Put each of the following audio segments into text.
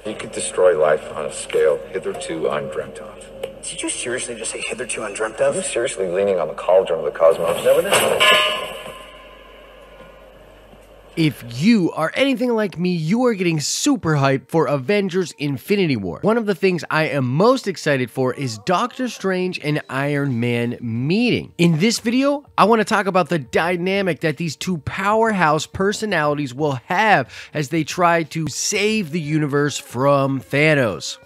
He could destroy life on a scale hitherto undreamt of. Did you seriously just say hitherto undreamt of? Are you seriously leaning on the cauldron of the cosmos? Never know. If you are anything like me, you are getting super hyped for Avengers Infinity War. One of the things I am most excited for is Doctor Strange and Iron Man meeting. In this video, I want to talk about the dynamic that these two powerhouse personalities will have as they try to save the universe from Thanos.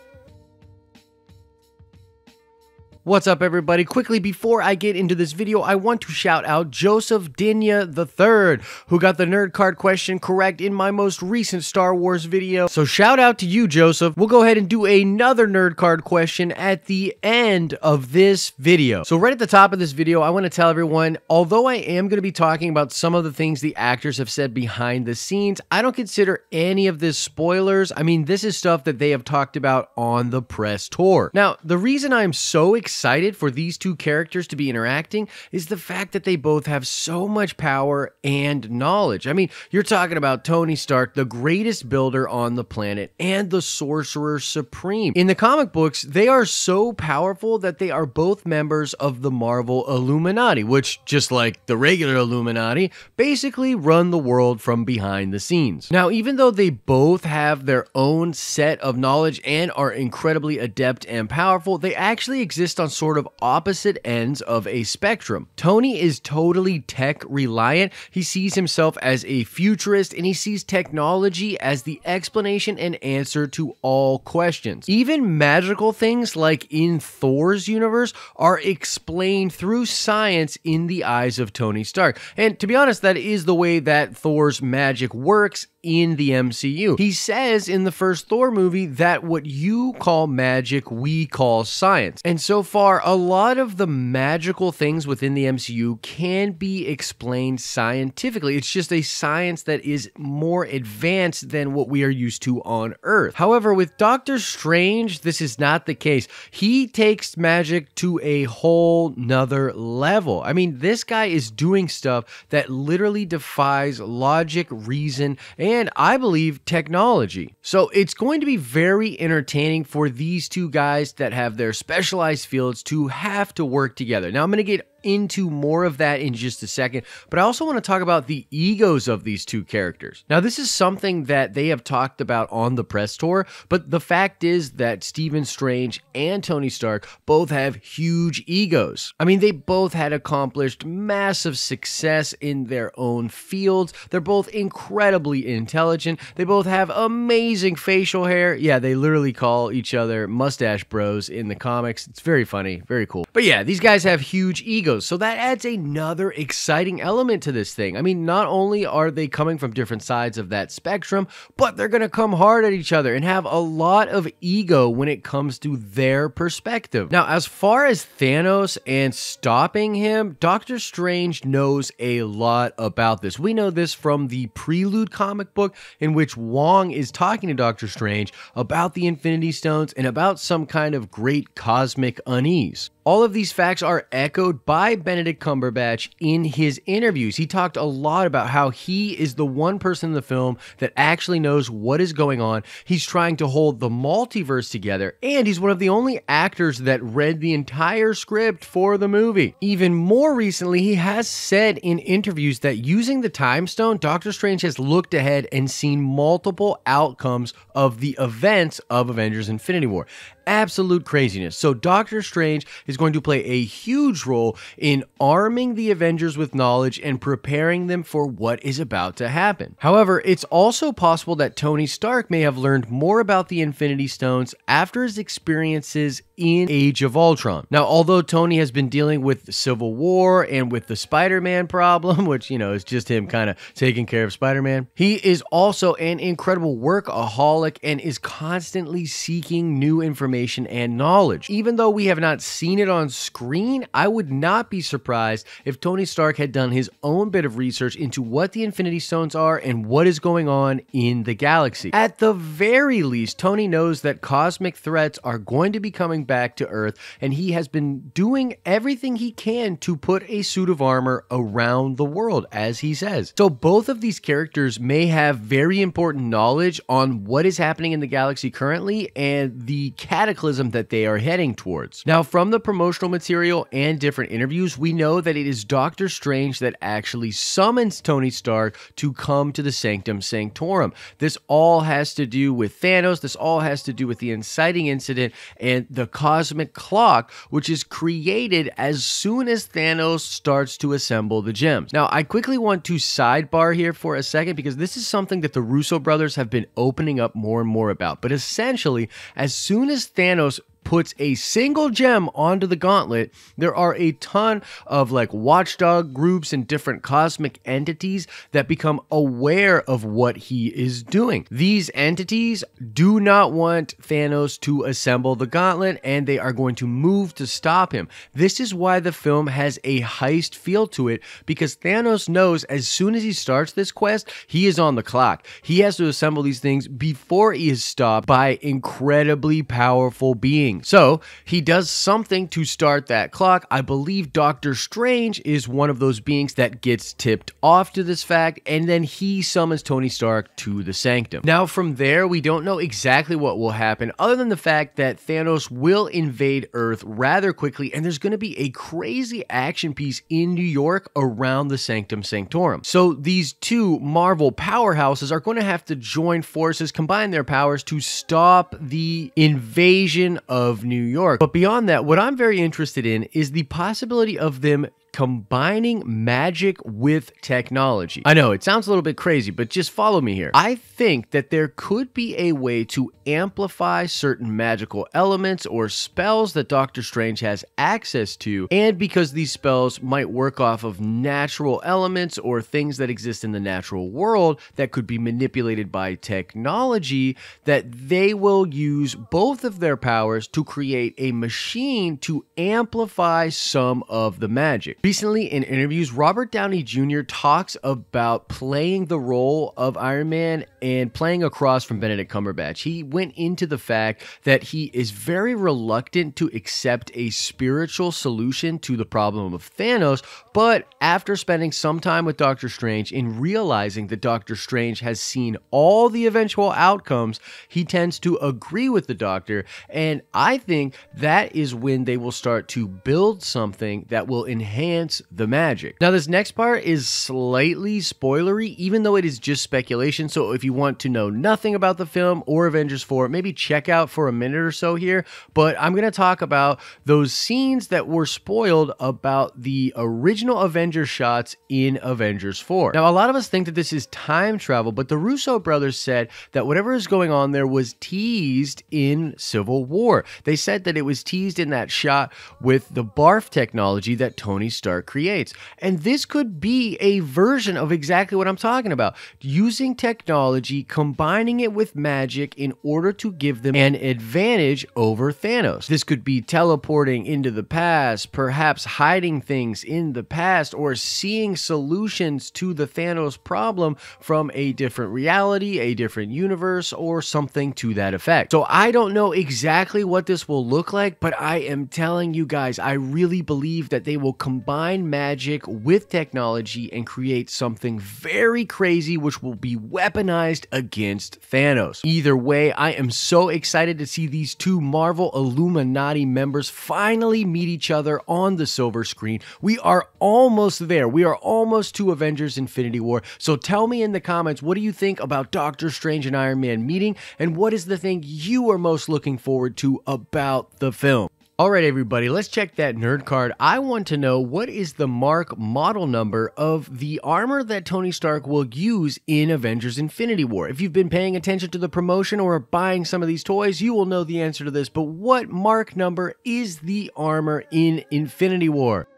What's up, everybody? Quickly, before I get into this video, I want to shout out Joseph Dinya III, who got the nerd card question correct in my most recent Star Wars video. So shout out to you, Joseph. We'll go ahead and do another nerd card question at the end of this video. So right at the top of this video, I want to tell everyone, although I am going to be talking about some of the things the actors have said behind the scenes, I don't consider any of this spoilers. I mean, this is stuff that they have talked about on the press tour. Now, the reason I'm so excited for these two characters to be interacting is the fact that they both have so much power and knowledge. I mean, you're talking about Tony Stark, the greatest builder on the planet, and the Sorcerer Supreme. In the comic books, they are so powerful that they are both members of the Marvel Illuminati, which, just like the regular Illuminati, basically run the world from behind the scenes. Now, even though they both have their own set of knowledge and are incredibly adept and powerful, they actually exist on sort of opposite ends of a spectrum. Tony is totally tech reliant. He sees himself as a futurist, and he sees technology as the explanation and answer to all questions. Even magical things like in Thor's universe are explained through science in the eyes of Tony Stark. And to be honest, that is the way that Thor's magic works in the MCU. He says in the first Thor movie that what you call magic, we call science. And so far, a lot of the magical things within the MCU can be explained scientifically. It's just a science that is more advanced than what we are used to on Earth. However, with Doctor Strange, this is not the case. He takes magic to a whole nother level. I mean, this guy is doing stuff that literally defies logic, reason, and I believe technology. So it's going to be very entertaining for these two guys that have their specialized fields to have to work together. Now I'm going to get into more of that in just a second, but I also want to talk about the egos of these two characters. Now, this is something that they have talked about on the press tour, but the fact is that Stephen Strange and Tony Stark both have huge egos. I mean, they both had accomplished massive success in their own fields. They're both incredibly intelligent. They both have amazing facial hair. Yeah, they literally call each other mustache bros in the comics. It's very funny, very cool. But yeah, these guys have huge egos. So that adds another exciting element to this thing. I mean, not only are they coming from different sides of that spectrum, but they're going to come hard at each other and have a lot of ego when it comes to their perspective. Now, as far as Thanos and stopping him, Doctor Strange knows a lot about this. We know this from the Prelude comic book, in which Wong is talking to Doctor Strange about the Infinity Stones and about some kind of great cosmic unease. All of these facts are echoed by Benedict Cumberbatch in his interviews. He talked a lot about how he is the one person in the film that actually knows what is going on. He's trying to hold the multiverse together, and he's one of the only actors that read the entire script for the movie. Even more recently, he has said in interviews that using the Time Stone, Doctor Strange has looked ahead and seen multiple outcomes of the events of Avengers Infinity War. Absolute craziness. So Doctor Strange is going to play a huge role in arming the Avengers with knowledge and preparing them for what is about to happen. However, it's also possible that Tony Stark may have learned more about the Infinity Stones after his experiences in Age of Ultron. Now, although Tony has been dealing with the Civil War and with the Spider-Man problem, which, you know, is just him kind of taking care of Spider-Man, he is also an incredible workaholic and is constantly seeking new information and knowledge. Even though we have not seen it on screen, I would not be surprised if Tony Stark had done his own bit of research into what the Infinity Stones are and what is going on in the galaxy. At the very least, Tony knows that cosmic threats are going to be coming back to Earth, and he has been doing everything he can to put a suit of armor around the world, as he says. So both of these characters may have very important knowledge on what is happening in the galaxy currently and the cataclysm that they are heading towards. Now, from the promotional material and different interviews, we know that it is Doctor Strange that actually summons Tony Stark to come to the Sanctum Sanctorum. This all has to do with Thanos. This all has to do with the inciting incident and the cosmic clock, which is created as soon as Thanos starts to assemble the gems. Now, I quickly want to sidebar here for a second because this is something that the Russo brothers have been opening up more and more about. But essentially, as soon as Thanos puts a single gem onto the gauntlet, there are a ton of like watchdog groups and different cosmic entities that become aware of what he is doing. These entities do not want Thanos to assemble the gauntlet, and they are going to move to stop him. This is why the film has a heist feel to it, because Thanos knows as soon as he starts this quest, he is on the clock. He has to assemble these things before he is stopped by incredibly powerful beings. So he does something to start that clock. I believe Doctor Strange is one of those beings that gets tipped off to this fact, and then he summons Tony Stark to the Sanctum. Now from there, we don't know exactly what will happen other than the fact that Thanos will invade Earth rather quickly, and there's going to be a crazy action piece in New York around the Sanctum Sanctorum. So these two Marvel powerhouses are going to have to join forces, combine their powers to stop the invasion of New York. But beyond that, what I'm very interested in is the possibility of them combining magic with technology. I know it sounds a little bit crazy, but just follow me here. I think that there could be a way to amplify certain magical elements or spells that Doctor Strange has access to, and because these spells might work off of natural elements or things that exist in the natural world that could be manipulated by technology, that they will use both of their powers to create a machine to amplify some of the magic. Recently, in interviews, Robert Downey Jr. talks about playing the role of Iron Man and playing across from Benedict Cumberbatch. He went into the fact that he is very reluctant to accept a spiritual solution to the problem of Thanos, but after spending some time with Doctor Strange and realizing that Doctor Strange has seen all the eventual outcomes, he tends to agree with the Doctor, and I think that is when they will start to build something that will enhance the magic. Now, this next part is slightly spoilery, even though it is just speculation, so if you want to know nothing about the film or Avengers 4, maybe check out for a minute or so here, but I'm going to talk about those scenes that were spoiled about the original Avengers shots in Avengers 4. Now, a lot of us think that this is time travel, but the Russo brothers said that whatever is going on there was teased in Civil War. They said that it was teased in that shot with the barf technology that Tony Stark creates. And this could be a version of exactly what I'm talking about. Using technology, combining it with magic in order to give them an advantage over Thanos. This could be teleporting into the past, perhaps hiding things in the past, or seeing solutions to the Thanos problem from a different reality, a different universe, or something to that effect. So I don't know exactly what this will look like, but I am telling you guys, I really believe that they will combine magic with technology and create something very crazy, which will be weaponized against Thanos. Either way, I am so excited to see these two Marvel Illuminati members finally meet each other on the silver screen. We are almost there. We are almost to Avengers Infinity War. So tell me in the comments, what do you think about Doctor Strange and Iron Man meeting, and what is the thing you are most looking forward to about the film? Alright everybody, let's check that nerd card. I want to know, what is the mark model number of the armor that Tony Stark will use in Avengers Infinity War? If you've been paying attention to the promotion or buying some of these toys, you will know the answer to this, but what mark number is the armor in Infinity War?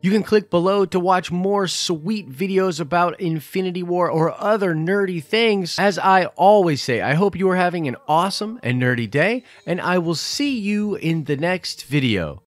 You can click below to watch more sweet videos about Infinity War or other nerdy things. As I always say, I hope you are having an awesome and nerdy day, and I will see you in the next video.